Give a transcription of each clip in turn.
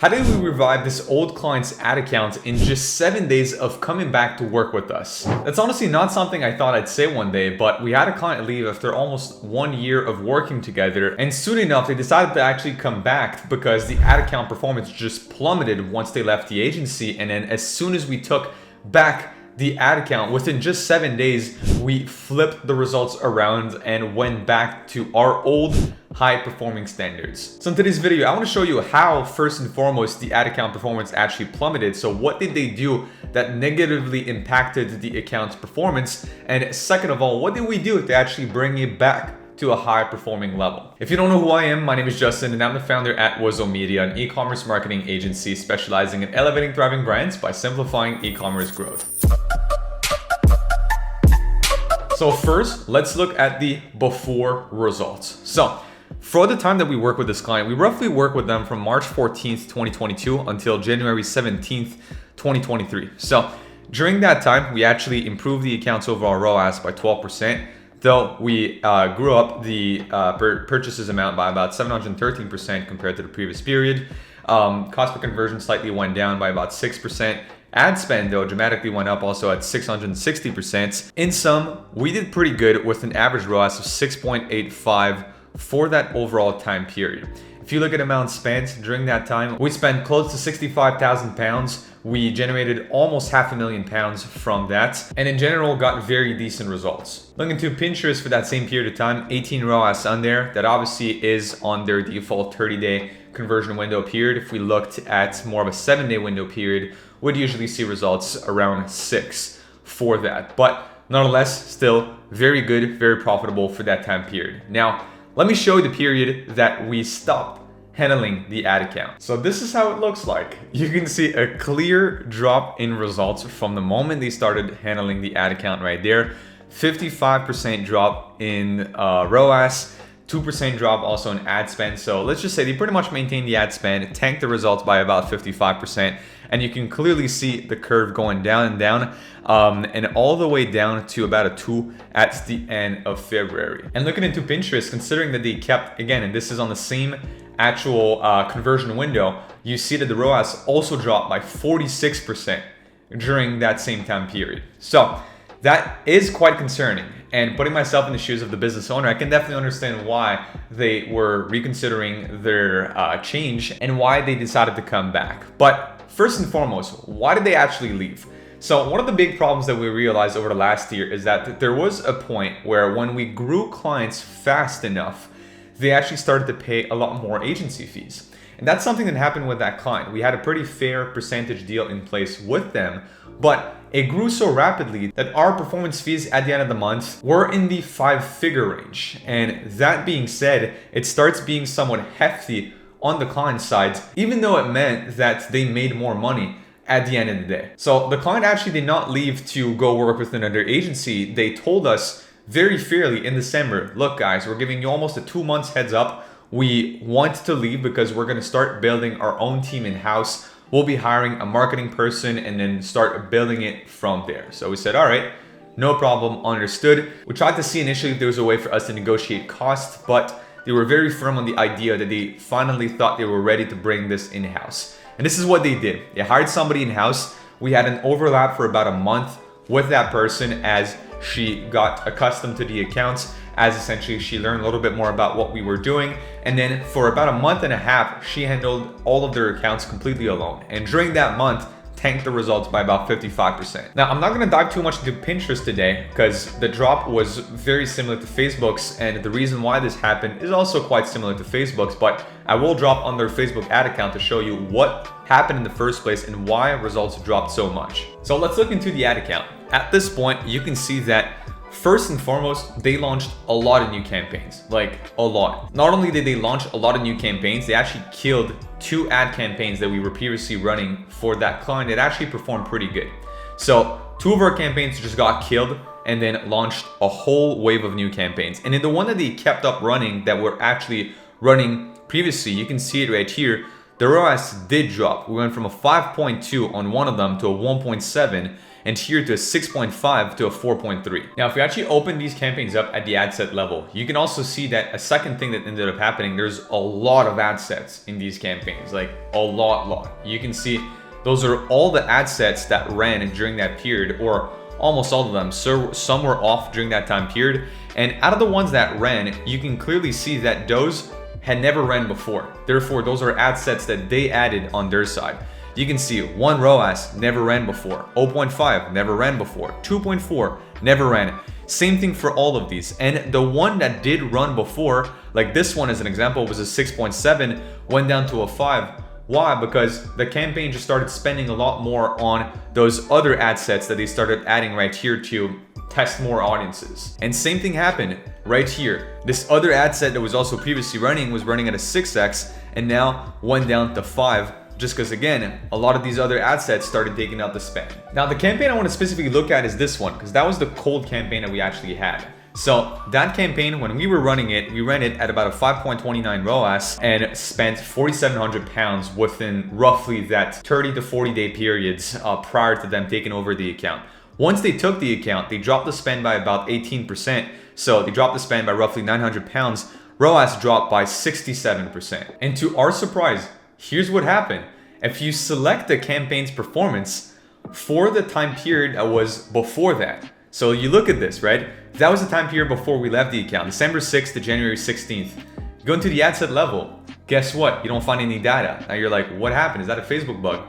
How did we revive this old client's ad account in just 7 days of coming back to work with us? That's honestly not something I thought I'd say one day, but we had a client leave after almost 1 year of working together, and soon enough they decided to actually come back because the ad account performance just plummeted once they left the agency. And then as soon as we took back the ad account, within just 7 days, we flipped the results around and went back to our old high-performing standards. So in today's video, I want to show you how, first and foremost, the ad account performance actually plummeted. So what did they do that negatively impacted the account's performance? And second of all, what did we do to actually bring it back to a high-performing level? If you don't know who I am, my name is Justin, and I'm the founder at Wizo Media, an e-commerce marketing agency specializing in elevating thriving brands by simplifying e-commerce growth. So first, let's look at the before results. So for the time that we work with this client, we roughly work with them from March 14th, 2022 until January 17th, 2023. So during that time, we actually improved the account's overall ROAS by 12%, though we grew up the purchases amount by about 713% compared to the previous period. Cost per conversion slightly went down by about 6%. Ad spend, though, dramatically went up also at 660%. In sum, we did pretty good with an average ROAS of 6.85 for that overall time period. If you look at amount spent during that time, we spent close to 65,000 pounds. We generated almost £500,000 from that, and in general got very decent results. Looking to Pinterest for that same period of time, 18 ROAS on there. That obviously is on their default 30-day conversion window period. If we looked at more of a 7-day window period, we'd usually see results around 6 for that. But nonetheless, still very good, very profitable for that time period. Now, let me show you the period that we stopped handling the ad account. So this is how it looks like. You can see a clear drop in results from the moment they started handling the ad account right there. 55% drop in ROAS, 2% drop also in ad spend. So let's just say they pretty much maintained the ad spend, tanked the results by about 55%. And you can clearly see the curve going down and down, and all the way down to about a 2 at the end of February. And looking into Pinterest, considering that they kept, again, and this is on the same actual conversion window, you see that the ROAS also dropped by 46% during that same time period. So that is quite concerning. And putting myself in the shoes of the business owner, I can definitely understand why they were reconsidering their change and why they decided to come back. But first and foremost, why did they actually leave? So one of the big problems that we realized over the last year is that there was a point where when we grew clients fast enough, they actually started to pay a lot more agency fees. And that's something that happened with that client. We had a pretty fair percentage deal in place with them, but it grew so rapidly that our performance fees at the end of the month were in the 5-figure range. And that being said, it starts being somewhat hefty on the client side, even though it meant that they made more money at the end of the day. So the client actually did not leave to go work with another agency. They told us very fairly in December, look guys, we're giving you almost a 2 months heads up. We want to leave because we're gonna start building our own team in-house. We'll be hiring a marketing person and then start building it from there. So we said, all right, no problem, understood. We tried to see initially if there was a way for us to negotiate costs, but they were very firm on the idea that they finally thought they were ready to bring this in-house. And this is what they did. They hired somebody in-house. We had an overlap for about a month with that person as she got accustomed to the accounts, as essentially she learned a little bit more about what we were doing. And then for about a month and a half, she handled all of their accounts completely alone. And during that month, tanked the results by about 55%. Now, I'm not gonna dive too much into Pinterest today because the drop was very similar to Facebook's, and the reason why this happened is also quite similar to Facebook's, but I will drop on their Facebook ad account to show you what happened in the first place and why results dropped so much. So let's look into the ad account. At this point, you can see that first and foremost, they launched a lot of new campaigns, like a lot. Not only did they launch a lot of new campaigns, they actually killed 2 ad campaigns that we were previously running for that client. It actually performed pretty good. So 2 of our campaigns just got killed and then launched a whole wave of new campaigns. And in the one that they kept up running that were actually running previously, you can see it right here, the ROAS did drop. We went from a 5.2 on one of them to a 1.7, and here to a 6.5 to a 4.3. Now, if we actually open these campaigns up at the ad set level, you can also see that a second thing that ended up happening, there's a lot of ad sets in these campaigns, like a lot. You can see those are all the ad sets that ran during that period, or almost all of them. So some were off during that time period. And out of the ones that ran, you can clearly see that those had never ran before. Therefore, those are ad sets that they added on their side. You can see 1 ROAS never ran before, 0.5 never ran before, 2.4 never ran. Same thing for all of these. And the one that did run before, like this one as an example, was a 6.7, went down to a 5. Why? Because the campaign just started spending a lot more on those other ad sets that they started adding right here to test more audiences. And same thing happened right here. This other ad set that was also previously running was running at a 6x and now went down to 5. Just because, again, a lot of these other ad sets started taking out the spend. Now, the campaign I want to specifically look at is this one, because that was the cold campaign that we actually had. So that campaign, when we were running it, we ran it at about a 5.29 ROAS and spent 4,700 pounds within roughly that 30 to 40 day periods prior to them taking over the account. Once they took the account, they dropped the spend by about 18%. So they dropped the spend by roughly 900 pounds. ROAS dropped by 67%. And to our surprise, here's what happened. If you select the campaign's performance for the time period that was before that. So you look at this, right? That was the time period before we left the account, December 6th to January 16th. You go into the ad set level, guess what? You don't find any data. Now you're like, what happened? Is that a Facebook bug?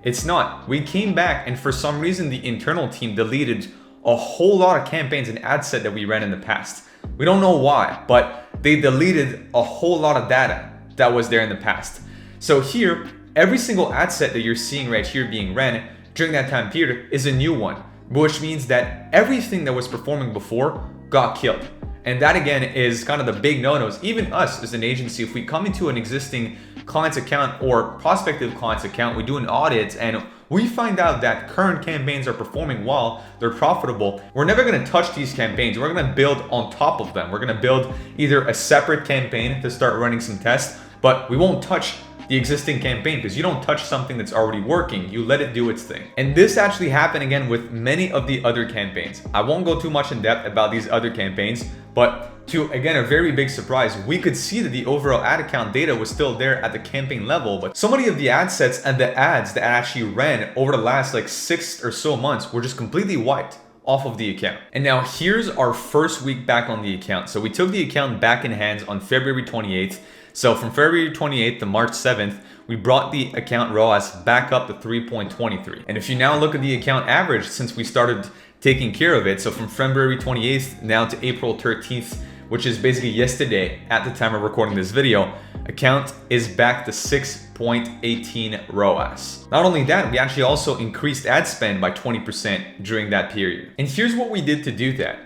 It's not. We came back and for some reason the internal team deleted a whole lot of campaigns and ad set that we ran in the past. We don't know why, but they deleted a whole lot of data that was there in the past. So here, every single ad set that you're seeing right here being ran during that time period is a new one, which means that everything that was performing before got killed. And that again is kind of the big no-nos. Even us as an agency, if we come into an existing client's account or prospective client's account, we do an audit and we find out that current campaigns are performing well, they're profitable, we're never gonna touch these campaigns. We're gonna build on top of them. We're gonna build either a separate campaign to start running some tests, but we won't touch the existing campaign because you don't touch something that's already working. You let it do its thing. And this actually happened again with many of the other campaigns. I won't go too much in depth about these other campaigns, but to, again, a very big surprise, we could see that the overall ad account data was still there at the campaign level, but so many of the ad sets and the ads that actually ran over the last like 6 or so months were just completely wiped off of the account. And now here's our first week back on the account. So we took the account back in hands on February 28th. So from February 28th to March 7th, we brought the account ROAS back up to 3.23. And if you now look at the account average since we started taking care of it, so from February 28th now to April 13th, which is basically yesterday at the time of recording this video, account is back to 6.18 ROAS. Not only that, we actually also increased ad spend by 20% during that period. And here's what we did to do that.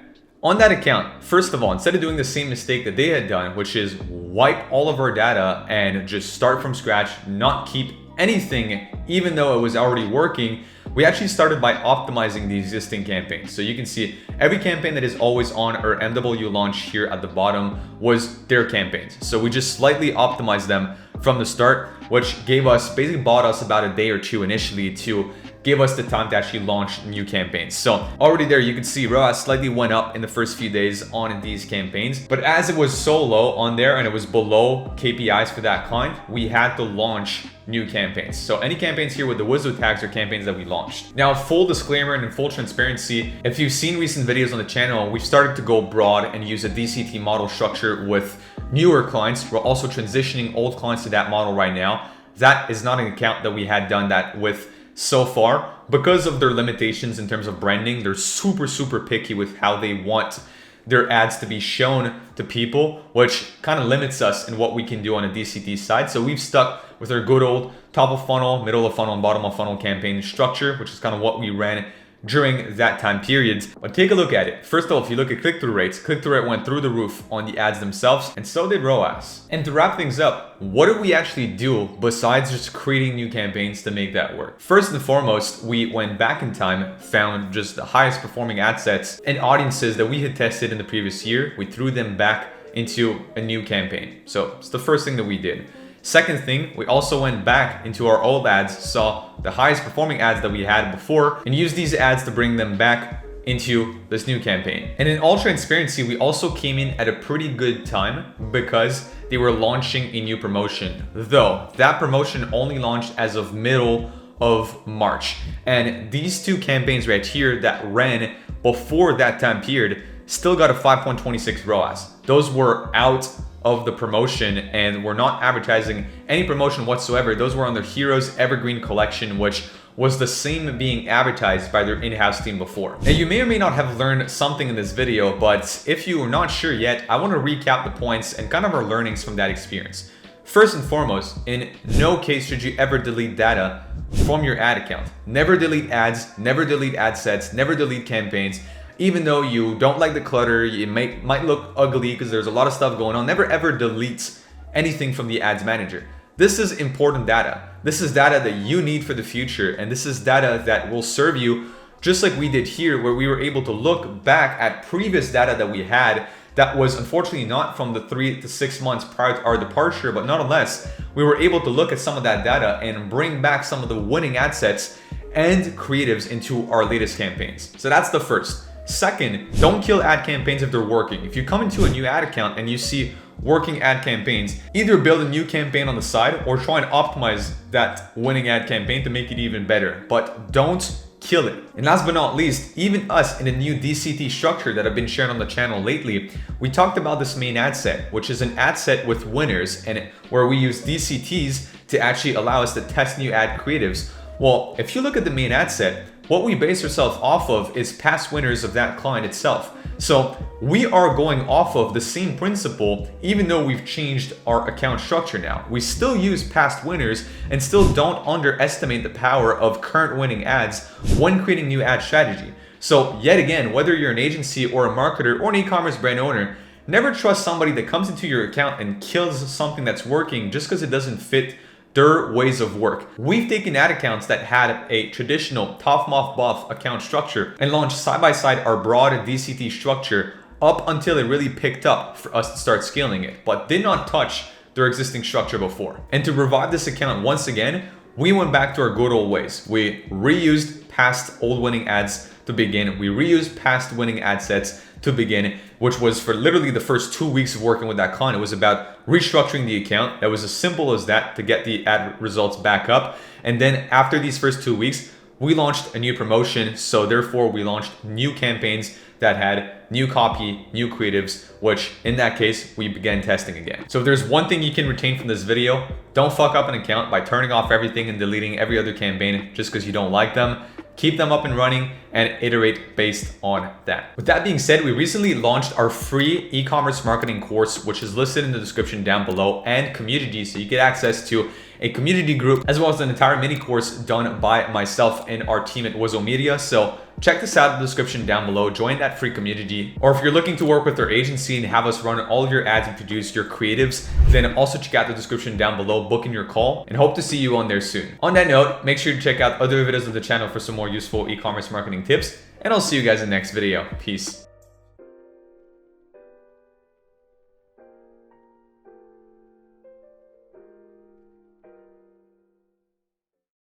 On that account, first of all, instead of doing the same mistake that they had done, which is wipe all of our data and just start from scratch, not keep anything, even though it was already working, we actually started by optimizing the existing campaigns. So you can see every campaign that is always on our MW launch here at the bottom was their campaigns. So we just slightly optimized them from the start, which gave us, basically bought us about a day or two initially to give us the time to actually launch new campaigns. So already there you can see ROAS slightly went up in the first few days on these campaigns, but as it was so low on there and it was below KPIs for that client, we had to launch new campaigns. So any campaigns here with the Wizo tags are campaigns that we launched. Now, full disclaimer and in full transparency, if you've seen recent videos on the channel, we've started to go broad and use a DCT model structure with newer clients. We're also transitioning old clients to that model right now. That is not an account that we had done that with so far. Because of their limitations in terms of branding, they're super picky with how they want their ads to be shown to people, which kind of limits us in what we can do on a DCT side. So we've stuck with our good old top of funnel, middle of funnel, and bottom of funnel campaign structure, which is kind of what we ran during that time period. But take a look at it. First of all, if you look at click-through rates, click-through rate went through the roof on the ads themselves, and so did ROAS. And to wrap things up, what did we actually do besides just creating new campaigns to make that work? First and foremost, we went back in time, found just the highest performing ad sets and audiences that we had tested in the previous year. We threw them back into a new campaign. So it's the first thing that we did. Second thing, we also went back into our old ads, saw the highest performing ads that we had before, and used these ads to bring them back into this new campaign. And in all transparency, we also came in at a pretty good time because they were launching a new promotion. Though that promotion only launched as of middle of March. And these two campaigns right here that ran before that time period still got a 5.26 ROAS. Those were out of the promotion and were not advertising any promotion whatsoever. Those were on their Heroes Evergreen collection, which was the same being advertised by their in-house team before. Now, you may or may not have learned something in this video, but if you are not sure yet, I want to recap the points and kind of our learnings from that experience. First and foremost, in no case should you ever delete data from your ad account. Never delete ads, never delete ad sets, never delete campaigns. Even though you don't like the clutter, it might look ugly because there's a lot of stuff going on, never ever delete anything from the ads manager. This is important data. This is data that you need for the future, and this is data that will serve you just like we did here, where we were able to look back at previous data that we had that was unfortunately not from the 3 to 6 months prior to our departure, but nonetheless, we were able to look at some of that data and bring back some of the winning ad sets and creatives into our latest campaigns. So that's the first. Second, don't kill ad campaigns if they're working. If you come into a new ad account and you see working ad campaigns, either build a new campaign on the side or try and optimize that winning ad campaign to make it even better, but don't kill it. And last but not least, even us in the new DCT structure that I've been sharing on the channel lately, we talked about this main ad set, which is an ad set with winners and where we use DCTs to actually allow us to test new ad creatives. Well, if you look at the main ad set, what we base ourselves off of is past winners of that client itself. So we are going off of the same principle, even though we've changed our account structure now. We still use past winners and still don't underestimate the power of current winning ads when creating new ad strategy. So yet again, whether you're an agency or a marketer or an e-commerce brand owner, never trust somebody that comes into your account and kills something that's working just because it doesn't fit their ways of work. We've taken ad accounts that had a traditional tough moth buff account structure and launched side by side our broad DCT structure up until it really picked up for us to start scaling it, but did not touch their existing structure before. And to revive this account once again, we went back to our good old ways. We reused past old winning ads to begin. We reused past winning ad sets to begin, which was for literally the first 2 weeks of working with that client. It was about restructuring the account. That was as simple as that to get the ad results back up. And then after these first 2 weeks, we launched a new promotion. So therefore we launched new campaigns that had new copy, new creatives, which in that case, we began testing again. So if there's one thing you can retain from this video, don't fuck up an account by turning off everything and deleting every other campaign just because you don't like them. Keep them up and running and iterate based on that. With that being said, we recently launched our free e-commerce marketing course, which is listed in the description down below, and community, so you get access to a community group as well as an entire mini course done by myself and our team at Wizo Media. So check this out in the description down below, join that free community. Or if you're looking to work with our agency and have us run all of your ads and produce your creatives, then also check out the description down below, book in your call, and hope to see you on there soon. On that note, make sure to check out other videos of the channel for some more useful e-commerce marketing tips, and I'll see you guys in the next video. Peace.